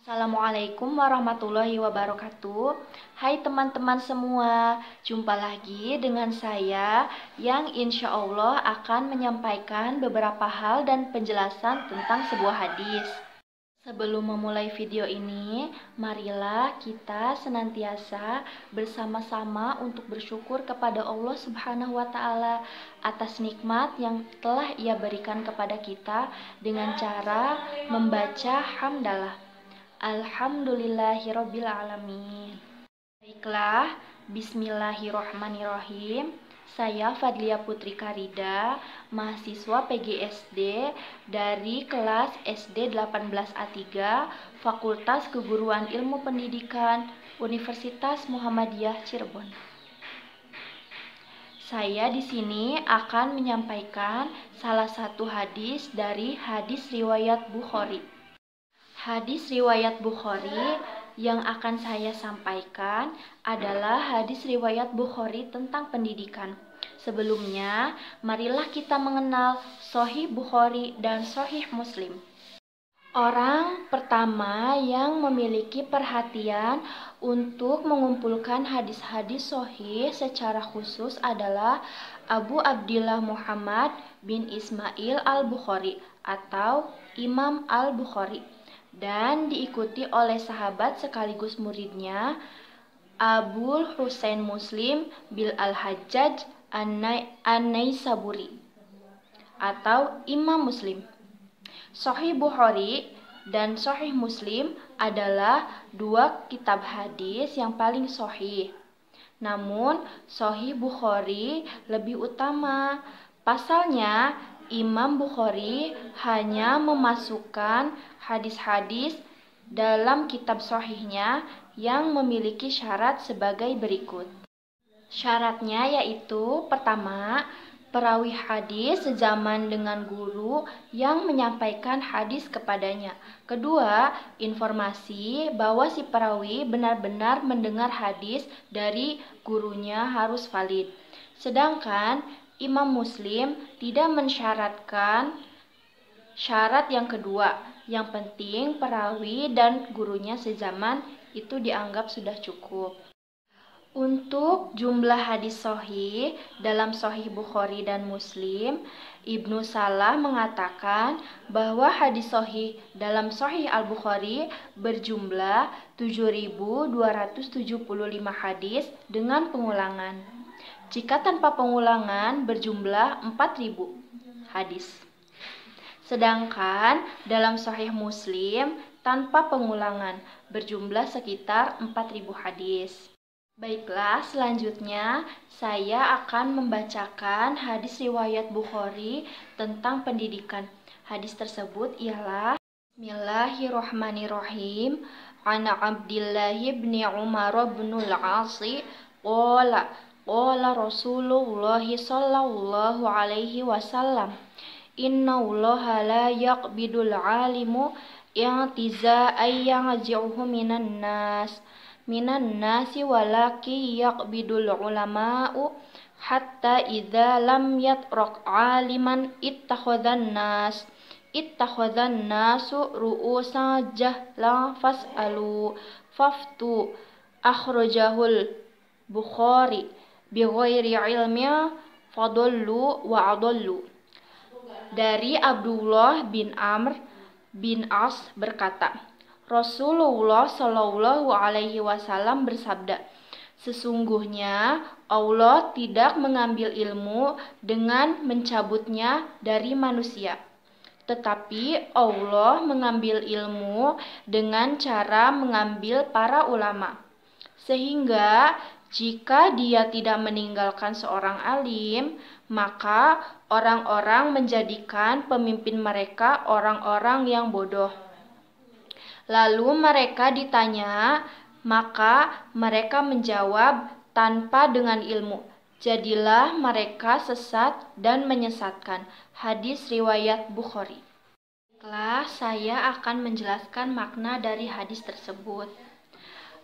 Assalamualaikum warahmatullahi wabarakatuh. Hai teman-teman semua, jumpa lagi dengan saya yang insya Allah akan menyampaikan beberapa hal dan penjelasan tentang sebuah hadis. Sebelum memulai video ini, marilah kita senantiasa bersama-sama untuk bersyukur kepada Allah Subhanahu wa Ta'ala atas nikmat yang telah Ia berikan kepada kita dengan cara membaca hamdalah. Alhamdulillahirabbil alamin. Baiklah, bismillahirrahmanirrahim. Saya Fadlia Putri Karida, mahasiswa PGSD dari kelas SD 18A3, Fakultas Keguruan Ilmu Pendidikan, Universitas Muhammadiyah Cirebon. Saya di sini akan menyampaikan salah satu hadis dari hadis riwayat Bukhari. Hadis riwayat Bukhari yang akan saya sampaikan adalah hadis riwayat Bukhari tentang pendidikan. Sebelumnya, marilah kita mengenal Sahih Bukhari dan Sahih Muslim. Orang pertama yang memiliki perhatian untuk mengumpulkan hadis-hadis sahih secara khusus adalah Abu Abdillah Muhammad bin Ismail al-Bukhari atau Imam al-Bukhari, dan diikuti oleh sahabat sekaligus muridnya Abul Husain Muslim bin al-Hajjaj an-Naisaburi atau Imam Muslim. Sahih Bukhari dan Sahih Muslim adalah dua kitab hadis yang paling sahih. Namun Sahih Bukhari lebih utama. Pasalnya Imam Bukhari hanya memasukkan hadis-hadis dalam kitab sahihnya yang memiliki syarat sebagai berikut. Syaratnya yaitu: pertama, perawi hadis sezaman dengan guru yang menyampaikan hadis kepadanya. Kedua, informasi bahwa si perawi benar-benar mendengar hadis dari gurunya harus valid. Sedangkan Imam Muslim tidak mensyaratkan syarat yang kedua. Yang penting perawi dan gurunya sezaman itu dianggap sudah cukup. Untuk jumlah hadis sahih dalam Sahih Bukhari dan Muslim, Ibnu Salah mengatakan bahwa hadis sahih dalam Sahih Al-Bukhari berjumlah 7.275 hadis dengan pengulangan. Jika tanpa pengulangan berjumlah 4.000 hadis. Sedangkan dalam Sahih Muslim tanpa pengulangan berjumlah sekitar 4.000 hadis. Baiklah, selanjutnya saya akan membacakan hadis riwayat Bukhari tentang pendidikan. Hadis tersebut ialah: Bismillahirrahmanirrahim. Ana Abdillah bin Umar bin al-As qala Rasulullah sallallahu alaihi wasallam, inna allaha la yaqbidul alimu i'tiza ayyaji'uhu minan nasi walaki yaqbidul ulama'u hatta idza lam yatraq aliman ittakhadhan nasu ru'usa jahla fas'alu faftu. Akhrajahul Bukhari bighairi ilmi fadallu wa adallu. Dari Abdullah bin Amr bin As berkata, Rasulullah Shallallahu Alaihi Wasallam bersabda, sesungguhnya Allah tidak mengambil ilmu dengan mencabutnya dari manusia, tetapi Allah mengambil ilmu dengan cara mengambil para ulama. Sehingga jika dia tidak meninggalkan seorang alim, maka orang-orang menjadikan pemimpin mereka orang-orang yang bodoh. Lalu mereka ditanya, maka mereka menjawab tanpa dengan ilmu. Jadilah mereka sesat dan menyesatkan. Hadis riwayat Bukhari. Baiklah, saya akan menjelaskan makna dari hadis tersebut.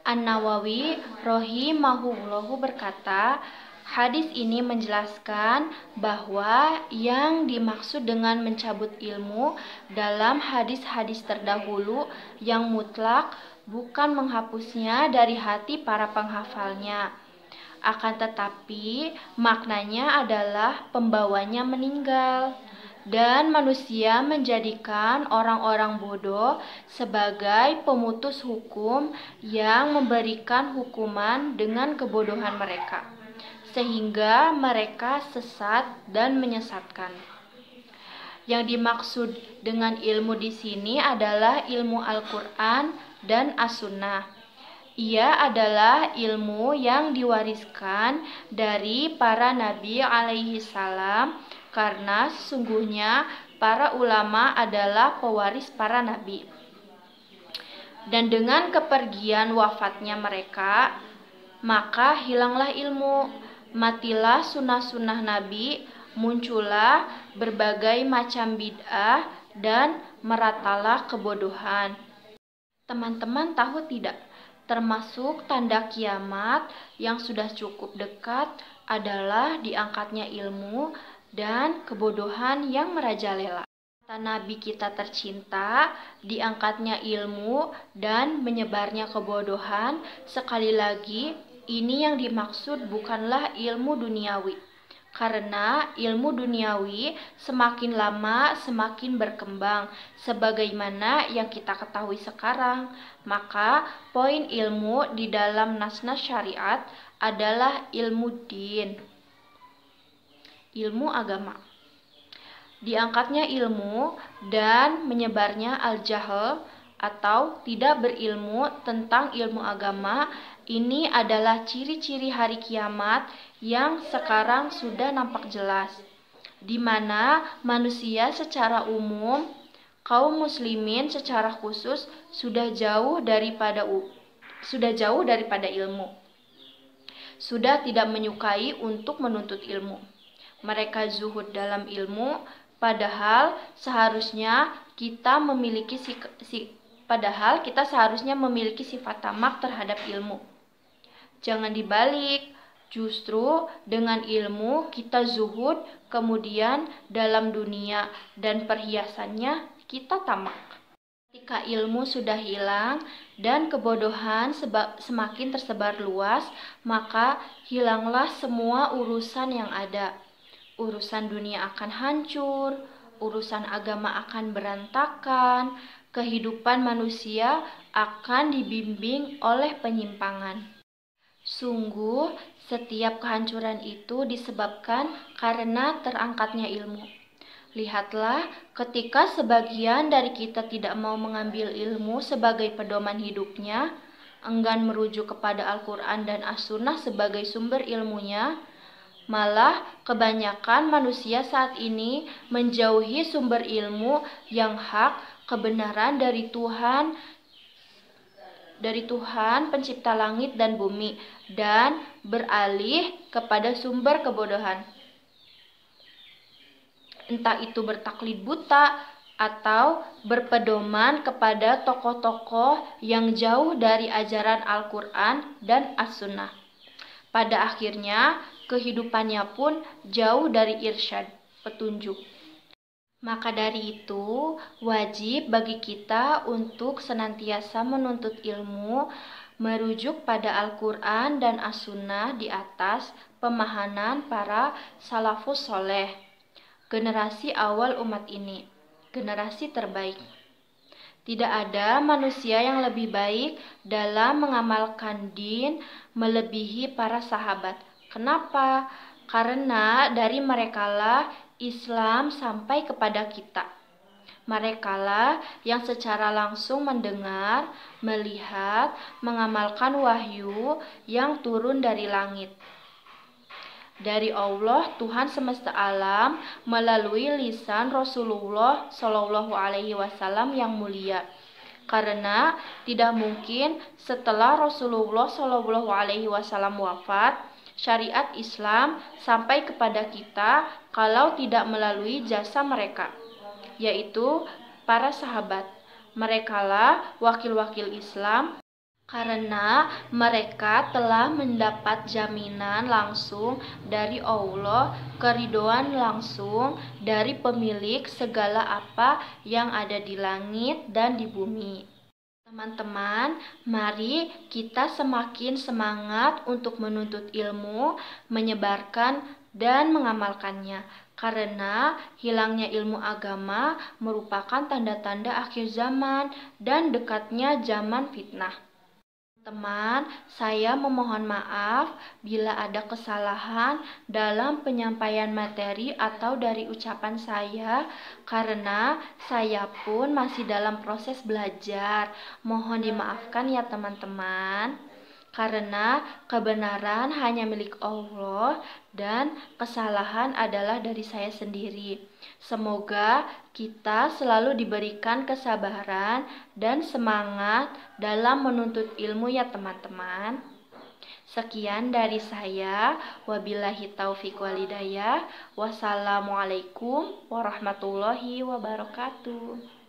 An-Nawawi rahimahullahu berkata Hadis ini menjelaskan bahwa yang dimaksud dengan mencabut ilmu dalam hadis-hadis terdahulu yang mutlak bukan menghapusnya dari hati para penghafalnya. Akan tetapi maknanya adalah pembawanya meninggal. Dan manusia menjadikan orang-orang bodoh sebagai pemutus hukum yang memberikan hukuman dengan kebodohan mereka, sehingga mereka sesat dan menyesatkan. Yang dimaksud dengan ilmu di sini adalah ilmu Al-Quran dan As-Sunnah. Ia adalah ilmu yang diwariskan dari para nabi alaihi salam, karena sesungguhnya para ulama adalah pewaris para nabi. Dan dengan kepergian wafatnya mereka, maka hilanglah ilmu, matilah sunnah-sunnah nabi, muncullah berbagai macam bid'ah, dan meratalah kebodohan. Teman-teman tahu tidak? Termasuk tanda kiamat yang sudah cukup dekat adalah diangkatnya ilmu dan kebodohan yang merajalela. Kata Nabi kita tercinta, diangkatnya ilmu dan menyebarnya kebodohan. Sekali lagi, ini yang dimaksud bukanlah ilmu duniawi. Karena ilmu duniawi semakin lama semakin berkembang, sebagaimana yang kita ketahui sekarang. Maka poin ilmu di dalam nas-nas syariat adalah ilmu din, ilmu agama. Diangkatnya ilmu dan menyebarnya al-jahl atau tidak berilmu tentang ilmu agama, ini adalah ciri-ciri hari kiamat yang sekarang sudah nampak jelas, di mana manusia secara umum, kaum muslimin secara khusus sudah jauh daripada ilmu, sudah tidak menyukai untuk menuntut ilmu. Mereka zuhud dalam ilmu, padahal kita seharusnya memiliki sifat tamak terhadap ilmu. Jangan dibalik, justru dengan ilmu kita zuhud, kemudian dalam dunia dan perhiasannya kita tamak. Ketika ilmu sudah hilang dan kebodohan semakin tersebar luas, maka hilanglah semua urusan yang ada. Urusan dunia akan hancur, urusan agama akan berantakan, kehidupan manusia akan dibimbing oleh penyimpangan. Sungguh, setiap kehancuran itu disebabkan karena terangkatnya ilmu. Lihatlah, ketika sebagian dari kita tidak mau mengambil ilmu sebagai pedoman hidupnya, enggan merujuk kepada Al-Quran dan As-Sunnah sebagai sumber ilmunya, malah kebanyakan manusia saat ini menjauhi sumber ilmu yang hak, kebenaran dari Tuhan pencipta langit dan bumi, dan beralih kepada sumber kebodohan. Entah itu bertaklid buta atau berpedoman kepada tokoh-tokoh yang jauh dari ajaran Al-Quran dan As-Sunnah. Pada akhirnya, kehidupannya pun jauh dari irsyad, petunjuk. Maka dari itu, wajib bagi kita untuk senantiasa menuntut ilmu, merujuk pada Al-Quran dan As-Sunnah di atas pemahaman para salafus soleh, generasi awal umat ini, generasi terbaik. Tidak ada manusia yang lebih baik dalam mengamalkan din melebihi para sahabat. Kenapa? Karena dari merekalah Islam sampai kepada kita. Merekalah yang secara langsung mendengar, melihat, mengamalkan wahyu yang turun dari langit, dari Allah Tuhan semesta alam, melalui lisan Rasulullah Shallallahu Alaihi Wasallam yang mulia. Karena tidak mungkin setelah Rasulullah Shallallahu Alaihi Wasallam wafat, syariat Islam sampai kepada kita kalau tidak melalui jasa mereka, yaitu para sahabat. Merekalah wakil-wakil Islam karena mereka telah mendapat jaminan langsung dari Allah, keridhaan langsung dari pemilik segala apa yang ada di langit dan di bumi. Teman-teman, mari kita semakin semangat untuk menuntut ilmu, menyebarkan, dan mengamalkannya. Karena hilangnya ilmu agama merupakan tanda-tanda akhir zaman dan dekatnya zaman fitnah. Teman, saya memohon maaf bila ada kesalahan dalam penyampaian materi atau dari ucapan saya, karena saya pun masih dalam proses belajar. Mohon dimaafkan ya teman-teman, karena kebenaran hanya milik Allah dan kesalahan adalah dari saya sendiri. Semoga kita selalu diberikan kesabaran dan semangat dalam menuntut ilmu ya teman-teman. Sekian dari saya. Wabillahi taufiq walhidayah. Wassalamualaikum warahmatullahi wabarakatuh.